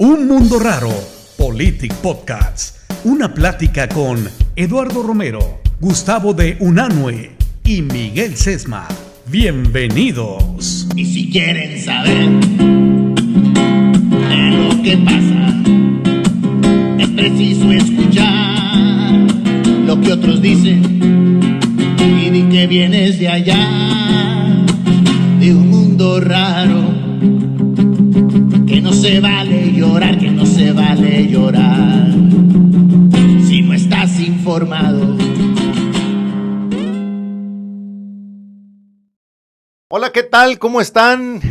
Un Mundo Raro, Politic Podcast. Una plática con Eduardo Romero, Gustavo de Unanue y Miguel Sesma. Bienvenidos. Y si quieren saber de lo que pasa, es preciso escuchar lo que otros dicen y di que vienes de allá, de un mundo raro. Que no se vale llorar, que no se vale llorar si no estás informado. Hola, ¿qué tal? ¿Cómo están?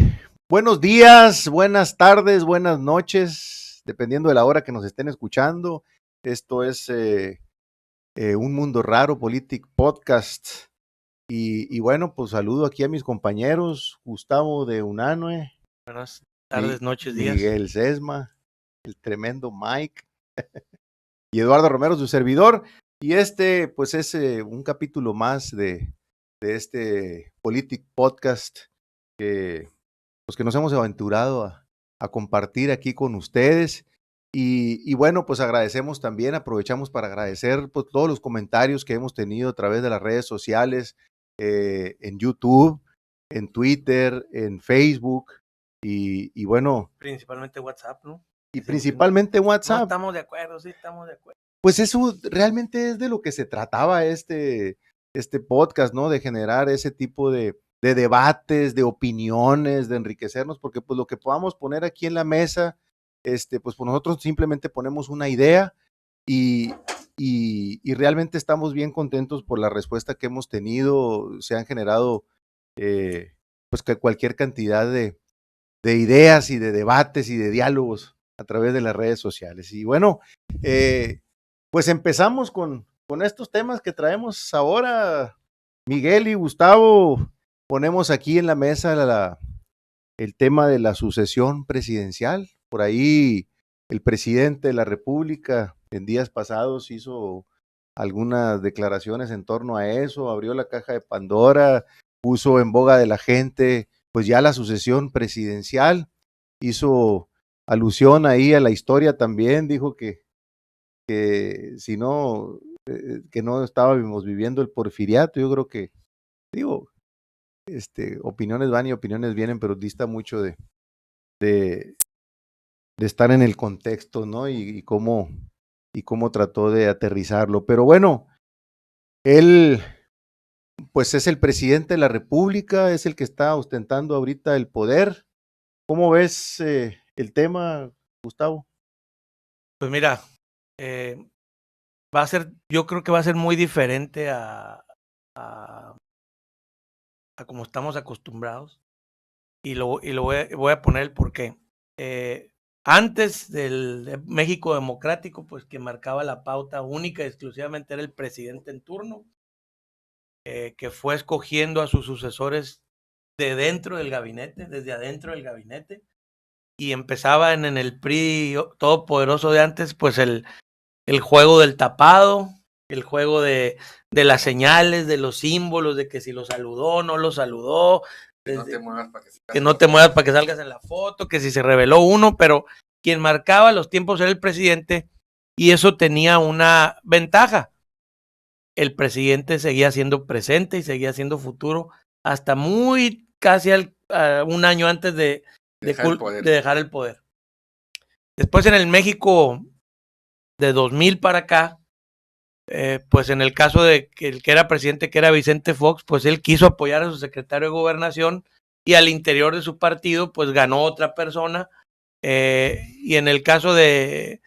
Buenos días, buenas tardes, buenas noches, dependiendo de la hora que nos estén escuchando. Esto es Un Mundo Raro, Politic Podcast. Y bueno, pues saludo aquí a mis compañeros, Gustavo de Unanue. Buenas tardes, noches, días. Miguel Sesma, el tremendo Mike y Eduardo Romero, su servidor. Y pues es un capítulo más de este Politic Podcast que nos hemos aventurado a compartir aquí con ustedes. Y bueno, pues aprovechamos para agradecer pues, todos los comentarios que hemos tenido a través de las redes sociales, en YouTube, en Twitter, en Facebook. Y bueno. Principalmente WhatsApp, ¿no? Y principalmente WhatsApp. No, estamos de acuerdo, sí, estamos de acuerdo. Pues eso realmente es de lo que se trataba este podcast, ¿no? De generar ese tipo de debates, de opiniones, de enriquecernos, porque pues lo que podamos poner aquí en la mesa, pues nosotros simplemente ponemos una idea y realmente estamos bien contentos por la respuesta que hemos tenido. Se han generado pues que cualquier cantidad de ideas y de debates y de diálogos a través de las redes sociales. Y bueno, pues empezamos con estos temas que traemos ahora. Miguel y Gustavo, ponemos aquí en la mesa el tema de la sucesión presidencial. Por ahí el presidente de la República en días pasados hizo algunas declaraciones en torno a eso, abrió la caja de Pandora, puso en boga de la gente pues ya la sucesión presidencial, hizo alusión ahí a la historia también, dijo que si no, que no estábamos viviendo el porfiriato. Yo creo que, opiniones van y opiniones vienen, pero dista mucho de estar en el contexto, ¿no? Y cómo trató de aterrizarlo. Pero bueno, él pues es el presidente de la República, es el que está ostentando ahorita el poder. ¿Cómo ves el tema, Gustavo? Pues mira, yo creo que va a ser muy diferente a como estamos acostumbrados. Y voy a poner el porqué. Antes del México democrático, pues que marcaba la pauta única y exclusivamente era el presidente en turno, que fue escogiendo a sus sucesores de dentro del gabinete, desde adentro del gabinete, y empezaba en el PRI todopoderoso de antes, pues el juego del tapado, el juego de las señales, de los símbolos, de que si lo saludó, no lo saludó, que no te muevas para que salgas en la foto, que si se reveló uno, pero quien marcaba los tiempos era el presidente, y eso tenía una ventaja. El presidente seguía siendo presente y seguía siendo futuro hasta muy casi un año antes de dejar el poder. Después en el México de 2000 para acá, pues en el caso de que el que era presidente, que era Vicente Fox, pues él quiso apoyar a su secretario de Gobernación y al interior de su partido pues ganó otra persona, y en el caso de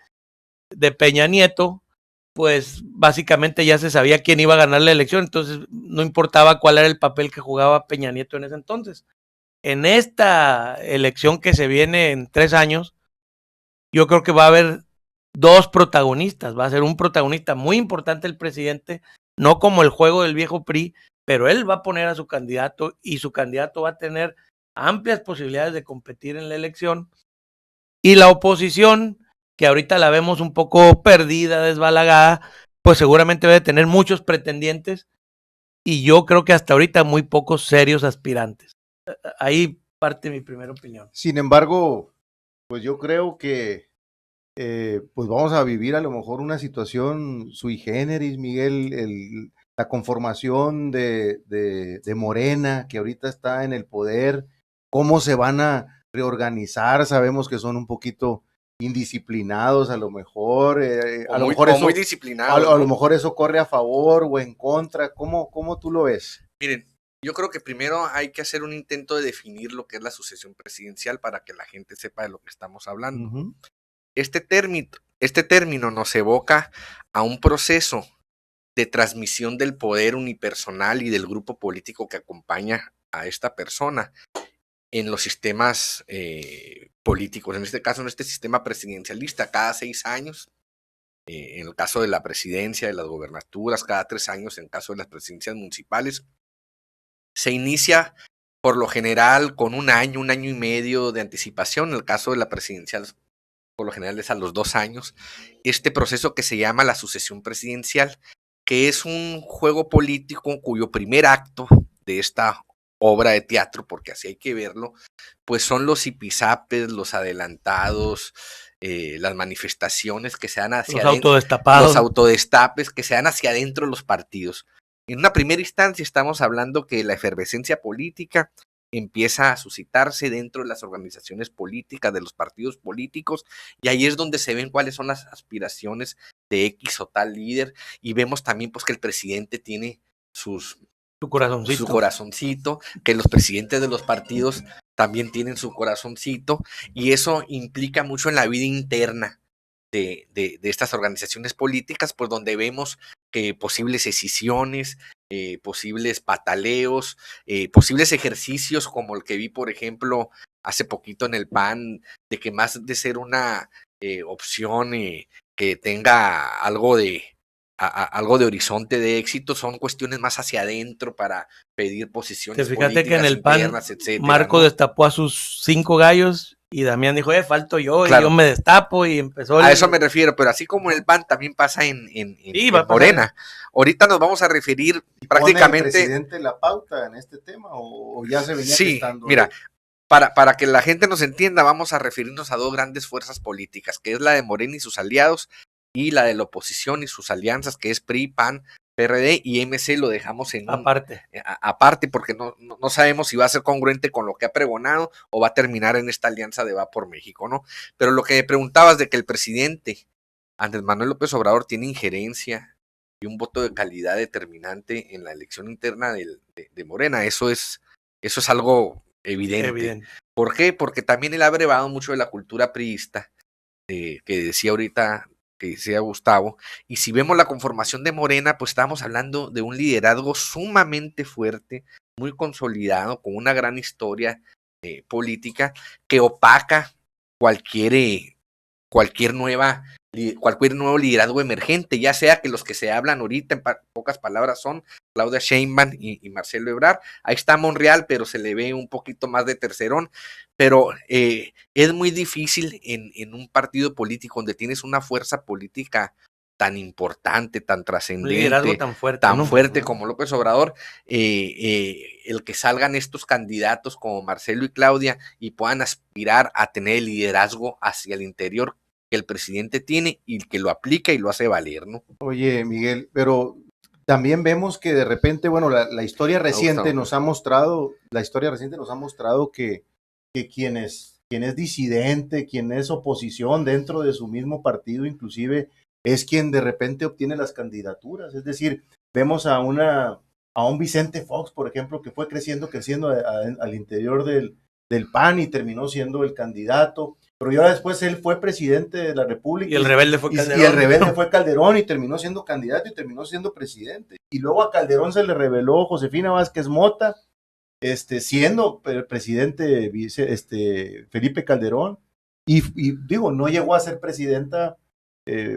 Peña Nieto, pues básicamente ya se sabía quién iba a ganar la elección, entonces no importaba cuál era el papel que jugaba Peña Nieto en ese entonces. En esta elección que se viene en 3 años, yo creo que va a haber dos protagonistas. Va a ser un protagonista muy importante el presidente, no como el juego del viejo PRI, pero él va a poner a su candidato y su candidato va a tener amplias posibilidades de competir en la elección. Y la oposición, que ahorita la vemos un poco perdida, desbalagada, pues seguramente va a tener muchos pretendientes y yo creo que hasta ahorita muy pocos serios aspirantes. Ahí parte mi primera opinión. Sin embargo, pues yo creo que pues vamos a vivir a lo mejor una situación sui generis, Miguel, la conformación de Morena, que ahorita está en el poder, cómo se van a reorganizar, sabemos que son un poquito indisciplinados a lo mejor, a lo mejor o eso, muy a disciplinados, lo ¿no? mejor eso corre a favor o en contra, ¿cómo tú lo ves? Miren, yo creo que primero hay que hacer un intento de definir lo que es la sucesión presidencial para que la gente sepa de lo que estamos hablando. Ujú. Este término nos evoca a un proceso de transmisión del poder unipersonal y del grupo político que acompaña a esta persona en los sistemas políticos, en este caso en este sistema presidencialista, cada 6 años, en el caso de la presidencia, de las gobernaturas, cada 3 años en caso de las presidencias municipales, se inicia por lo general con un año y medio de anticipación, en el caso de la presidencial por lo general es a los 2 años, este proceso que se llama la sucesión presidencial, que es un juego político cuyo primer acto de esta obra de teatro, porque así hay que verlo, pues son los zipizapes, los adelantados, las manifestaciones que se dan hacia Los adentro, autodestapados. los autodestapes que se dan hacia adentro de los partidos. En una primera instancia estamos hablando que la efervescencia política empieza a suscitarse dentro de las organizaciones políticas, de los partidos políticos, y ahí es donde se ven cuáles son las aspiraciones de X o tal líder, y vemos también pues que el presidente tiene su corazoncito, que los presidentes de los partidos también tienen su corazoncito, y eso implica mucho en la vida interna de estas organizaciones políticas, pues donde vemos que posibles escisiones, posibles pataleos, posibles ejercicios como el que vi, por ejemplo, hace poquito en el PAN, de que más de ser una opción que tenga algo de horizonte de éxito, son cuestiones más hacia adentro para pedir posiciones Fíjate políticas que en el PAN internas, etcétera, Marco ¿no? destapó a sus 5 gallos y Damián dijo, falto yo, Claro. y yo me destapo y empezó. A eso me refiero, pero así como en el PAN también pasa en va a pasar. Morena. Ahorita nos vamos a referir prácticamente. ¿Pone el presidente la pauta en este tema o ya se venía gestando? Mira, para que la gente nos entienda, vamos a referirnos a dos grandes fuerzas políticas, que es la de Morena y sus aliados, y la de la oposición y sus alianzas, que es PRI, PAN, PRD y MC, lo dejamos en aparte, porque no sabemos si va a ser congruente con lo que ha pregonado o va a terminar en esta alianza de Va por México, ¿no? Pero lo que me preguntabas de que el presidente Andrés Manuel López Obrador tiene injerencia y un voto de calidad determinante en la elección interna de Morena, eso es algo evidente. ¿Por qué? Porque también él ha brevado mucho de la cultura priista, que decía ahorita, que decía Gustavo, y si vemos la conformación de Morena, pues estamos hablando de un liderazgo sumamente fuerte, muy consolidado, con una gran historia política, que opaca cualquier nuevo liderazgo emergente, ya sea que los que se hablan ahorita, en pocas palabras, son Claudia Sheinbaum y Marcelo Ebrard. Ahí está Monreal, pero se le ve un poquito más de tercerón. Pero es muy difícil en un partido político donde tienes una fuerza política tan importante, tan trascendente, tan fuerte como López Obrador, el que salgan estos candidatos como Marcelo y Claudia y puedan aspirar a tener el liderazgo hacia el interior que el presidente tiene y que lo aplica y lo hace valer, ¿no? Oye, Miguel, pero también vemos que de repente, bueno, la historia reciente nos ha mostrado que quien es disidente, quien es oposición dentro de su mismo partido, inclusive es quien de repente obtiene las candidaturas. Es decir, vemos a un Vicente Fox, por ejemplo, que fue creciendo al interior del PAN y terminó siendo el candidato. Pero ya después él fue presidente de la República. Y el rebelde fue Calderón. Y el rebelde fue Calderón y terminó siendo candidato y terminó siendo presidente. Y luego a Calderón se le reveló Josefina Vázquez Mota, siendo el presidente Felipe Calderón. Y digo, no llegó a ser presidenta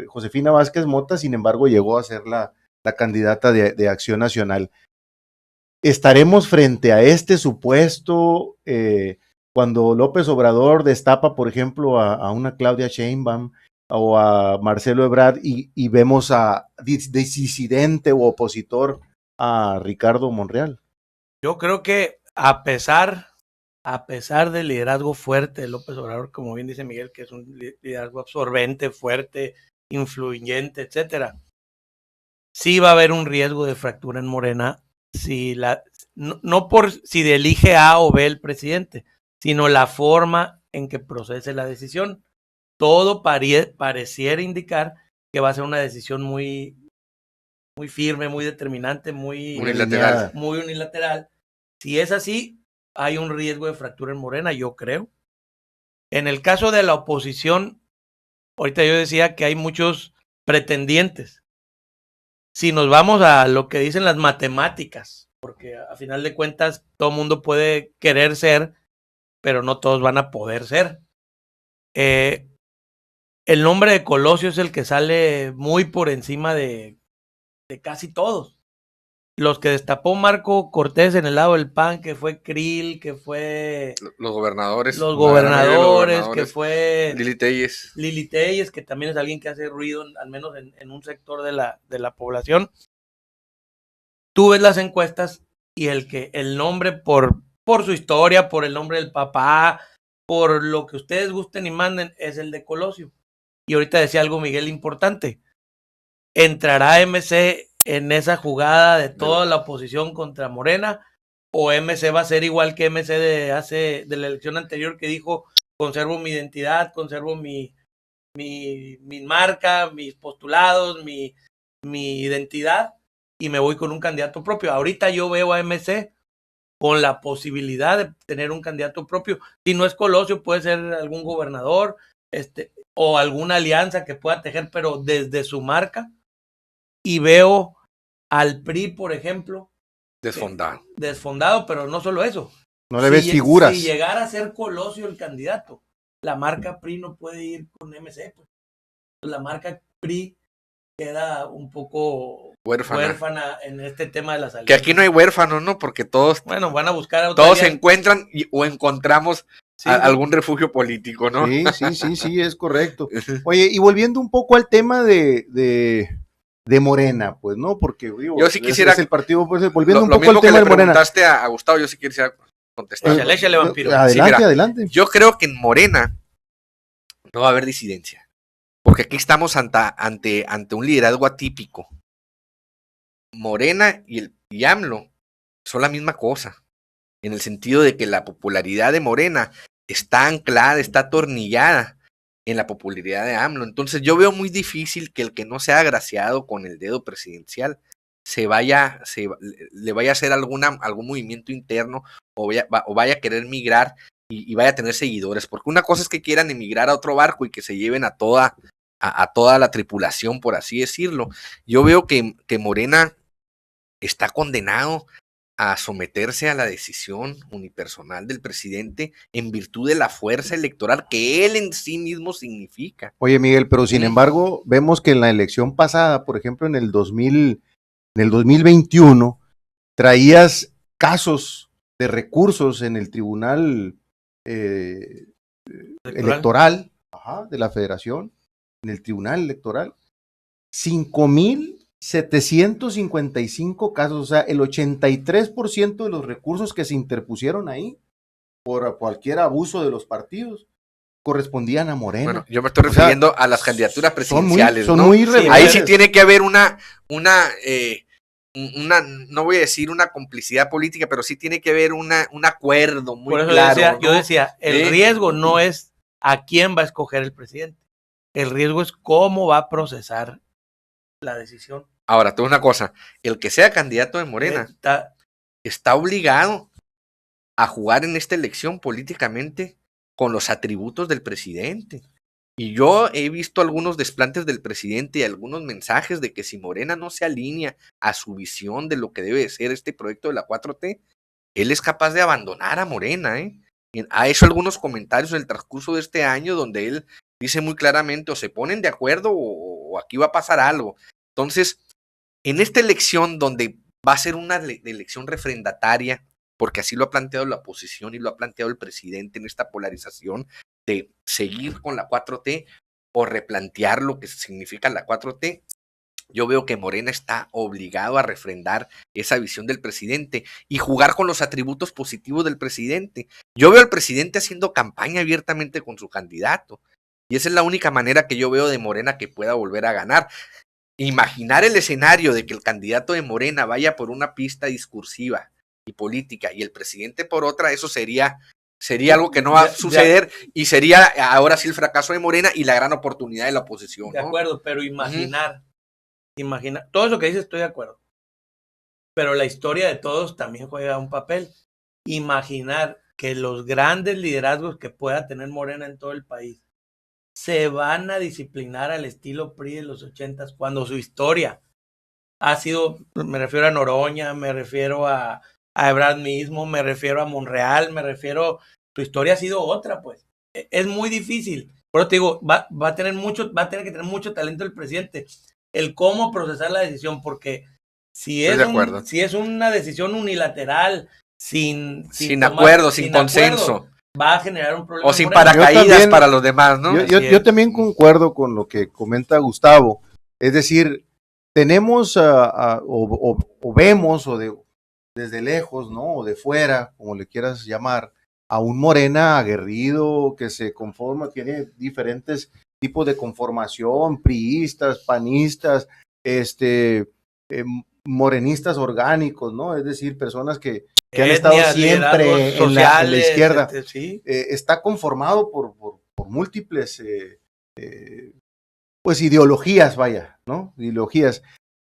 Josefina Vázquez Mota, sin embargo llegó a ser la candidata de Acción Nacional. ¿Estaremos frente a este supuesto cuando López Obrador destapa, por ejemplo, a una Claudia Sheinbaum o a Marcelo Ebrard y vemos a disidente o opositor a Ricardo Monreal? Yo creo que a pesar a pesar del liderazgo fuerte de López Obrador, como bien dice Miguel, que es un liderazgo absorbente, fuerte, influyente, etcétera, sí va a haber un riesgo de fractura en Morena no por si elige A o B el presidente, sino la forma en que procese la decisión. Todo pareciera indicar que va a ser una decisión muy firme, muy determinante, muy unilateral. Si es así, hay un riesgo de fractura en Morena, yo creo. En el caso de la oposición, ahorita yo decía que hay muchos pretendientes. Si nos vamos a lo que dicen las matemáticas, porque a final de cuentas todo mundo puede querer ser, pero no todos van a poder ser. El nombre de Colosio es el que sale muy por encima de casi todos. Los que destapó Marco Cortés en el lado del PAN, que fue Krill, que fue Los gobernadores. Que fue Lili Telles, que también es alguien que hace ruido, al menos en un sector de la población. Tú ves las encuestas y el nombre por su historia, por el nombre del papá, por lo que ustedes gusten y manden, es el de Colosio. Y ahorita decía algo Miguel importante. ¿Entrará MC en esa jugada de toda la oposición contra Morena? ¿O MC va a ser igual que MC de la elección anterior, que dijo: conservo mi identidad, conservo mi marca, mis postulados, mi identidad, y me voy con un candidato propio? Ahorita yo veo a MC con la posibilidad de tener un candidato propio. Si no es Colosio, puede ser algún gobernador, o alguna alianza que pueda tejer, pero desde su marca. Y veo al PRI, por ejemplo, desfondado, pero no solo eso. No le ves figuras. Si llegara a ser Colosio el candidato, la marca PRI no puede ir con MC. Pues. La marca PRI queda un poco huérfana en este tema de las alianzas. Que aquí no hay huérfanos, ¿no? Porque todos, van a buscar todos se encuentran o encontramos algún refugio político, ¿no? Sí, es correcto. Oye, y volviendo un poco al tema de Morena, pues, ¿no? Porque digo, yo sí quisiera es el partido, pues, volviendo un lo poco al tema de Morena. Lo preguntaste a Gustavo, yo sí quisiera contestar. Échale, vampiro. Adelante. Yo creo que en Morena no va a haber disidencia, porque aquí estamos ante un liderazgo atípico. Morena y AMLO son la misma cosa, en el sentido de que la popularidad de Morena está anclada, está atornillada en la popularidad de AMLO. Entonces yo veo muy difícil que el que no sea agraciado con el dedo presidencial le vaya a hacer algún movimiento interno o vaya a querer migrar y vaya a tener seguidores. Porque una cosa es que quieran emigrar a otro barco y que se lleven a toda la tripulación, por así decirlo. Yo veo que Morena está condenado a someterse a la decisión unipersonal del presidente en virtud de la fuerza electoral que él en sí mismo significa. Oye, Miguel, pero sin embargo, vemos que en la elección pasada, por ejemplo, en el 2021, traías casos de recursos en el Tribunal Electoral de la Federación, en el Tribunal Electoral, 5,755 casos, o sea, el 83% de los recursos que se interpusieron ahí por cualquier abuso de los partidos correspondían a Morena. Bueno, yo me estoy refiriendo a las candidaturas presidenciales, son muy ahí sí tiene que haber una, no voy a decir una complicidad política, pero sí tiene que haber un acuerdo muy por eso claro. Yo decía, el riesgo no es a quién va a escoger el presidente, el riesgo es cómo va a procesar la decisión. Ahora, te digo una cosa, el que sea candidato de Morena está obligado a jugar en esta elección políticamente con los atributos del presidente. Y yo he visto algunos desplantes del presidente y algunos mensajes de que si Morena no se alinea a su visión de lo que debe ser este proyecto de la 4T, él es capaz de abandonar a Morena. Ha hecho algunos comentarios en el transcurso de este año donde él dice muy claramente o se ponen de acuerdo o aquí va a pasar algo. Entonces, en esta elección donde va a ser una elección refrendataria, porque así lo ha planteado la oposición y lo ha planteado el presidente en esta polarización de seguir con la 4T o replantear lo que significa la 4T, yo veo que Morena está obligado a refrendar esa visión del presidente y jugar con los atributos positivos del presidente. Yo veo al presidente haciendo campaña abiertamente con su candidato. Y esa es la única manera que yo veo de Morena que pueda volver a ganar. Imaginar el escenario de que el candidato de Morena vaya por una pista discursiva y política y el presidente por otra, eso sería algo que no va a suceder y sería ahora sí el fracaso de Morena y la gran oportunidad de la oposición, De ¿no? acuerdo, pero imaginar, todo eso que dices estoy de acuerdo, pero la historia de todos también juega un papel. Imaginar que los grandes liderazgos que pueda tener Morena en todo el país se van a disciplinar al estilo PRI de los 80s, cuando su historia ha sido, me refiero a Noroña, me refiero a Ebrard mismo, me refiero a Monreal, su historia ha sido otra, pues. Es muy difícil. Por eso te digo, va a tener que tener mucho talento el presidente. El cómo procesar la decisión, porque si es una decisión unilateral, sin acuerdo, sin consenso, va a generar un problema. O sin paracaídas para los demás, ¿no? Yo también concuerdo con lo que comenta Gustavo. Es decir, tenemos o vemos desde lejos, ¿no? O de fuera, como le quieras llamar, a un Morena aguerrido que se conforma, tiene diferentes tipos de conformación, priistas, panistas, morenistas orgánicos, ¿no? Es decir, personas que han estado siempre en la izquierda. Sí. Está conformado por múltiples pues ideologías, vaya, ¿no? Ideologías.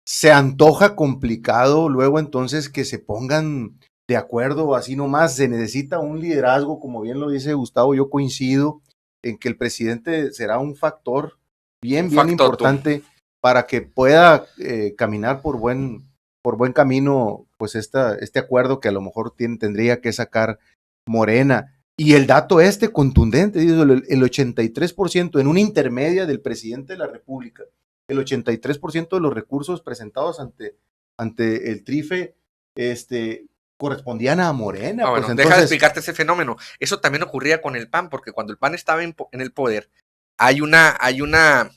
Se antoja complicado luego entonces que se pongan de acuerdo así nomás. Se necesita un liderazgo, como bien lo dice Gustavo. Yo coincido en que el presidente será un factor bien importante para que pueda caminar por buen camino, pues este acuerdo que a lo mejor tendría que sacar Morena. Y el dato contundente, el 83% en una intermedia del presidente de la República, el 83% de los recursos presentados ante el TRIFE correspondían a Morena. Bueno, pues, deja de explicarte ese fenómeno. Eso también ocurría con el PAN, porque cuando el PAN estaba en el poder, hay una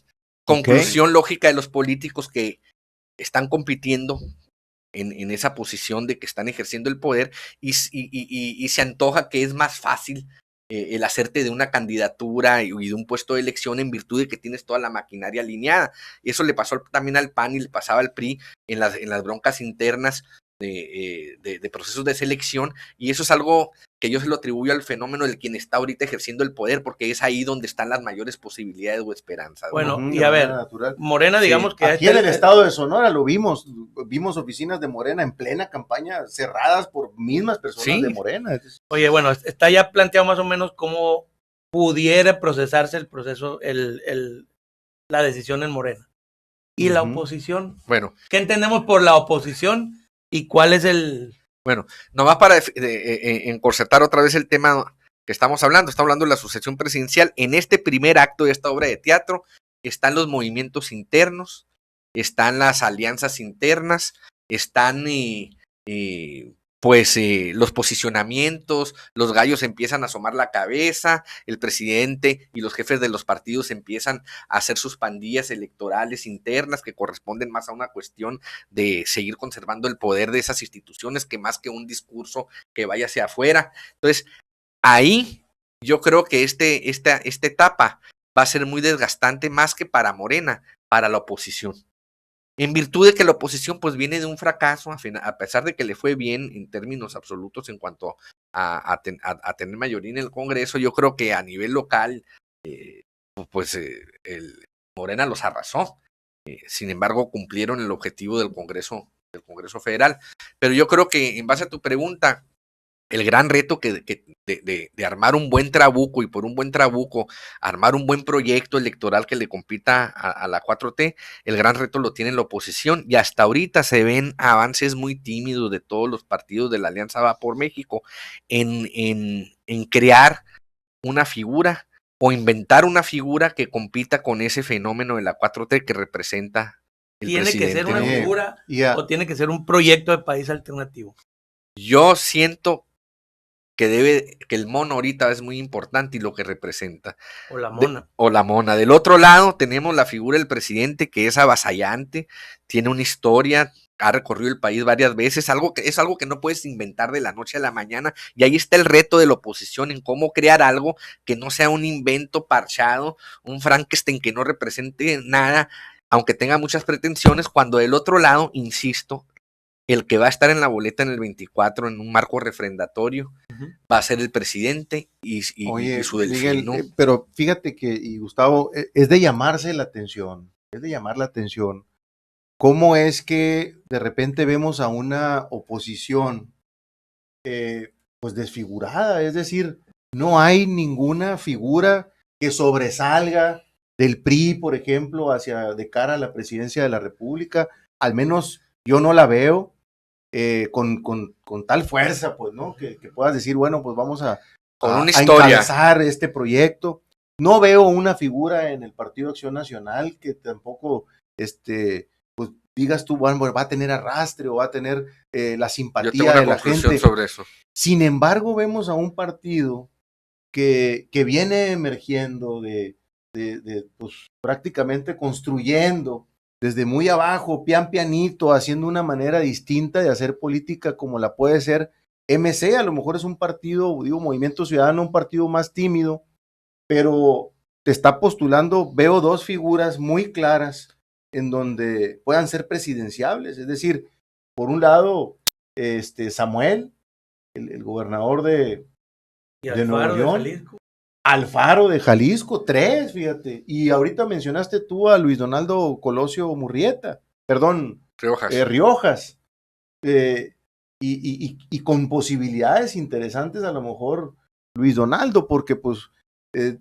conclusión lógica de los políticos que están compitiendo en esa posición de que están ejerciendo el poder y se antoja que es más fácil el hacerte de una candidatura y de un puesto de elección en virtud de que tienes toda la maquinaria alineada. Y eso le pasó también al PAN y le pasaba al PRI en las broncas internas de procesos de selección, y eso es algo que yo se lo atribuyo al fenómeno del quien está ahorita ejerciendo el poder, porque es ahí donde están las mayores posibilidades o esperanzas. Bueno, y a ver, Morena, digamos que aquí en el estado de Sonora lo vimos oficinas de Morena en plena campaña cerradas por mismas personas de Morena. Oye, bueno, está ya planteado más o menos cómo pudiera procesarse el proceso, la decisión en Morena. ¿Y la oposición? Bueno. ¿Qué entendemos por la oposición? ¿Y cuál es Bueno, nomás para encorsetar otra vez el tema que estamos hablando de la sucesión presidencial. En este primer acto de esta obra de teatro están los movimientos internos, están las alianzas internas, están los posicionamientos, los gallos empiezan a asomar la cabeza, el presidente y los jefes de los partidos empiezan a hacer sus pandillas electorales internas que corresponden más a una cuestión de seguir conservando el poder de esas instituciones que más que un discurso que vaya hacia afuera. Entonces, ahí yo creo que esta etapa va a ser muy desgastante más que para Morena, para la oposición. En virtud de que la oposición pues viene de un fracaso, a pesar de que le fue bien en términos absolutos en cuanto a tener mayoría en el Congreso, yo creo que a nivel local, el Morena los arrasó. Sin embargo, cumplieron el objetivo del Congreso Federal. Pero yo creo que en base a tu pregunta, el gran reto de armar un buen trabuco y por un buen trabuco armar un buen proyecto electoral que le compita a la 4T, el gran reto lo tiene la oposición, y hasta ahorita se ven avances muy tímidos de todos los partidos de la Alianza Va por México en crear una figura o inventar una figura que compita con ese fenómeno de la 4T que representa el presidente. ¿Tiene que ser una figura o tiene que ser un proyecto de país alternativo? Yo siento que el mono ahorita es muy importante y lo que representa. O la mona. O la mona. Del otro lado tenemos la figura del presidente, que es avasallante, tiene una historia, ha recorrido el país varias veces, es algo que no puedes inventar de la noche a la mañana, y ahí está el reto de la oposición en cómo crear algo que no sea un invento parchado, un Frankenstein que no represente nada, aunque tenga muchas pretensiones, cuando del otro lado, insisto, el que va a estar en la boleta en el 24 en un marco refrendatorio va a ser el presidente y su delfín, ¿no? Pero fíjate que, y Gustavo, es de llamarse la atención, cómo es que de repente vemos a una oposición pues desfigurada, es decir, no hay ninguna figura que sobresalga del PRI, por ejemplo, de cara a la presidencia de la República, al menos yo no la veo con tal fuerza, pues, ¿no? Que puedas decir, bueno, pues vamos a encabezar este proyecto. No veo una figura en el Partido Acción Nacional que tampoco, pues digas tú, bueno, va a tener arrastre o va a tener la simpatía de la gente. Sobre eso. Sin embargo, vemos a un partido que viene emergiendo pues, prácticamente construyendo desde muy abajo, pianito, haciendo una manera distinta de hacer política como la puede ser MC. A lo mejor es un partido, Movimiento Ciudadano, un partido más tímido, pero te está postulando, veo dos figuras muy claras en donde puedan ser presidenciables. Es decir, por un lado, Samuel, el gobernador de Nuevo León, Alfaro de Jalisco, 3, fíjate. Y ahorita mencionaste tú a Luis Donaldo Colosio Murrieta, Riojas. Y con posibilidades interesantes a lo mejor Luis Donaldo, porque pues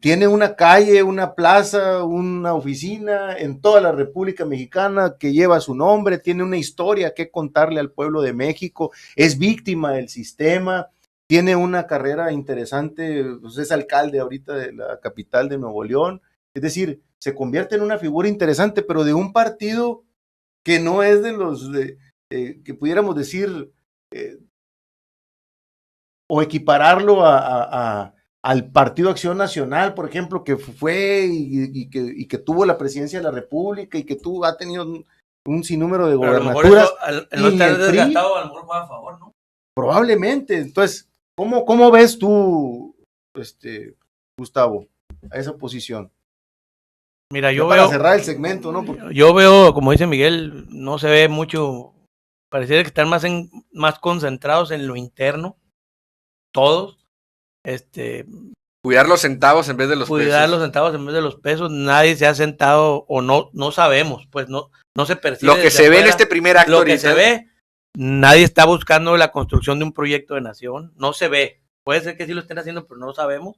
tiene una calle, una plaza, una oficina en toda la República Mexicana que lleva su nombre, tiene una historia que contarle al pueblo de México, es víctima del sistema, tiene una carrera interesante, pues es alcalde ahorita de la capital de Nuevo León, es decir, se convierte en una figura interesante, pero de un partido que no es de los que pudiéramos decir o equipararlo al Partido Acción Nacional, por ejemplo, que fue y que tuvo la presidencia de la República y que ha tenido un sinnúmero de gobernaturas. A lo mejor no estar desgastado, a lo mejor juega a favor, ¿no? Probablemente. Entonces, ¿cómo ves tú, Gustavo, a esa posición? Mira, yo para veo... cerrar el segmento, ¿no? Yo veo, como dice Miguel, no se ve mucho, pareciera que están más concentrados en lo interno, todos. Cuidar los centavos en vez de los pesos. Cuidar los centavos en vez de los pesos. Nadie se ha sentado, o no sabemos, pues no se percibe. Lo que se ve en este primer acto. Lo que se ve, nadie está buscando la construcción de un proyecto de nación. No se ve. Puede ser que sí lo estén haciendo, pero no lo sabemos.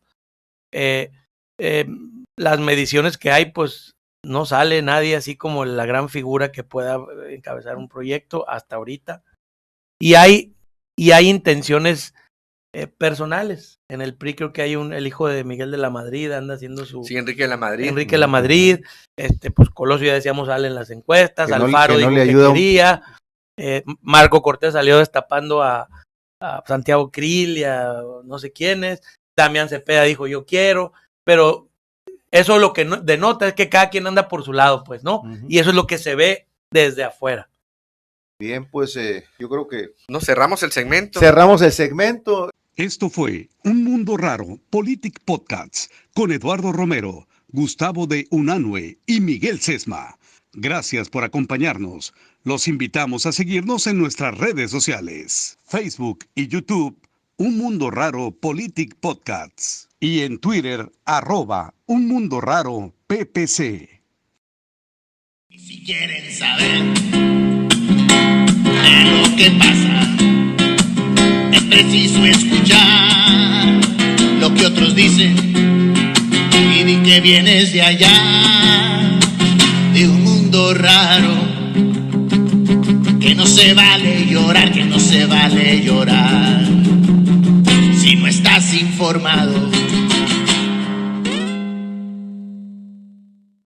Las mediciones que hay, pues no sale nadie así como la gran figura que pueda encabezar un proyecto hasta ahorita. Y hay intenciones personales. En el PRI creo que hay el hijo de Miguel de la Madrid, anda haciendo su... Sí, Enrique de la Madrid. Enrique de la Madrid, pues Colosio ya decíamos sale en las encuestas, Alfaro dijo que quería, Marco Cortés salió destapando a Santiago Krill y a no sé quiénes, Damián Cepeda dijo yo quiero, pero eso lo que denota es que cada quien anda por su lado, pues, ¿no? Uh-huh. Y eso es lo que se ve desde afuera. Bien, pues yo creo que... Cerramos el segmento. Cerramos el segmento. Esto fue Un Mundo Raro, Politic Podcasts, con Eduardo Romero, Gustavo de Unanue y Miguel Sesma. Gracias por acompañarnos. Los invitamos a seguirnos en nuestras redes sociales, Facebook y YouTube, Un Mundo Raro Politic Podcasts, y en Twitter, @Un Mundo Raro PPC. Y si quieren saber de lo que pasa, es preciso escuchar lo que otros dicen y di que vienes de allá, de un mundo raro, que no se vale llorar, si no estás informado.